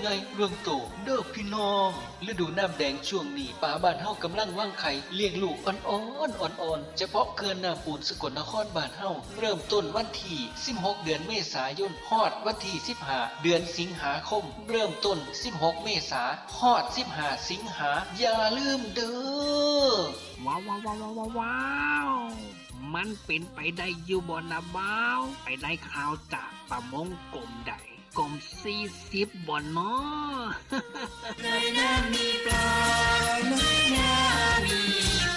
ไงเรื่องโตเด้อพี่น้องฤดูน้ำแดงช่วงนี้ป่าบ้านเฮากำลังว่างไข่เลี้ยงลูกอ่อนๆเฉพาะเขื่อนน้ำปูนสกลนครบ้านเฮาเริ่มต้นวันที่16เดือนเมษายนฮอดวันที่15เดือนสิงหาคมเริ่มต้น16เมษาฮอด15สิงหาอย่าลืมเด้อว้าวมันเป็นไปได้อยู่บ่นะบ้าวไปได้ข่าวจากประมงกรมใดกรม40บ่เนาะ ในน้ำมีปลาในน้ำมี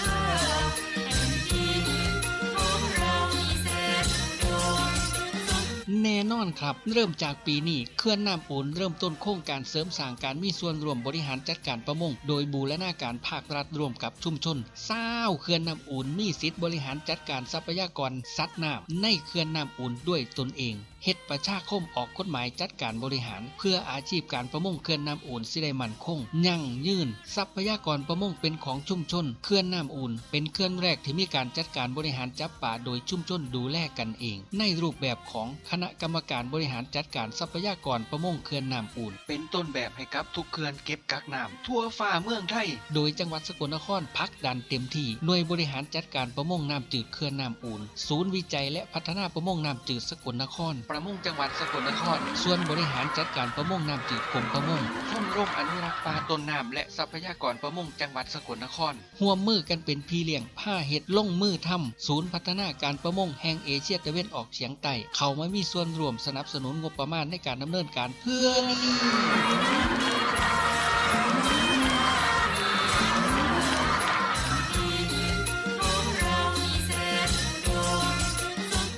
ข้าวแผ่นดินของเรามีแสนอุดม แน่นอนครับเริ่มจากปีนี้เขื่อนน้ำปูนเริ่มต้นโครงการเสริมสร้างการมีส่วนร่วมบริหารจัดการประมงโดยบูรณาการภาครัฐร่วมกับชุมชนเขื่อนน้ำปูนมีสิทธิบริหารจัดการทรัพยากรสัตว์น้ำในเขื่อนน้ำปูนด้วยตนเองเฮ็ดประชาคมออกกฎหมายจัดการบริหารเพื่ออาชีพการประมงเขื่อนน้ำอู่นสิได้มั่นคงยั่งยืนทรัพยากรประมงเป็นของชุมชนเขื่อนน้ำอู่นเป็นเขื่อนแรกที่มีการจัดการบริหารจับปลาโดยชุมชนดูแลกันเองในรูปแบบของคณะกรรมการบริหารจัดการทรัพยากรประมงเขื่อนน้ำอู่นเป็นต้นแบบให้กับทุกเขื่อนเก็บกักน้ำทั่วฟ้าเมืองไทยโดยจังหวัดสกลนครผลักดันเต็มที่หน่วยบริหารจัดการประมงน้ำจืดเขื่อนน้ำอู่นศูนย์วิจัยและพัฒนาประมงน้ำจืดสกลนครประมงจังหวัดสกลนครส่วนบริหารจัดการประมงน้ำจืดกรมประมงชมรมอนุรักษ์ปลาต้นน้ำและทรัพยากรประมงจังหวัดสกลนครร่วมมือกันเป็นพี่เลี้ยงผ้าเห็ดลงมือทำศูนย์พัฒนาการประมงแห่งเอเชียตะวันออกเฉียงใต้เข้ามามีส่วนร่วมสนับสนุนงบประมาณในการดำเนินการเพื่อ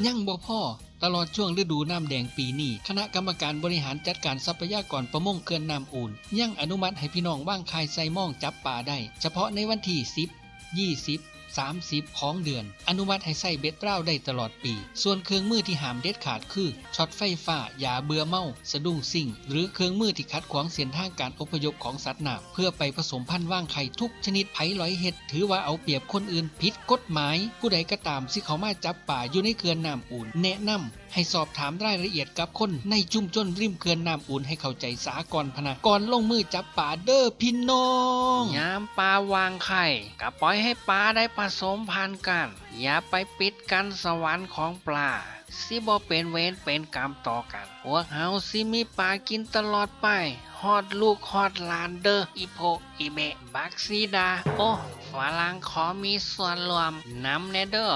ยังบ่พอตลอดช่วงฤดูน้ำแดงปีนี้คณะกรรมการบริหารจัดการทรัพยากรประมงเขื่อนน้ำอู่นยังอนุมัติให้พี่น้องว่างคายไซม่องจับปลาได้เฉพาะในวันที่10 20 30ของเดือนอนุมัติให้ใส่เบ็ดเต้าได้ตลอดปีส่วนเครื่องมือที่ห้ามเด็ดขาดคือช็อตไฟฟ้ายาเบื่อเมาสะดุ้งซิ่งหรือเครื่องมือที่ขัดขวางเส้นทางการอพยพของสัตว์น้ำเพื่อไปผสมพันธุ์ว่างไข่ทุกชนิดไผลอยเห็ดถือว่าเอาเปรียบคนอื่นผิดกฎหมายผู้ใดก็ตามที่เขามาจับป่าอยู่ในเขื่อนน้ำอู่นแนะนำให้สอบถามรายละเอียดกับคนในชุมชนริมเขื่อนน้ำอู่นให้เข้าใจสากลพนะก่อนลงมือจับป่าเด้อพี่น้องยามปลาวางไข่ก็ปล่อยให้ปลาได้ผสมพันธุ์กันอย่าไปปิดกันสวรรค์ของปลาสิบ่เป็นเวรเป็นกรรมต่อกันพวกเฮาสิมีปลากินตลอดไปฮอดลูกฮอดหลานเด้ออีโพอีเมะบักซีดาโอ้ฝรั่งขอมีส่วนรวมนำแน่เด้อ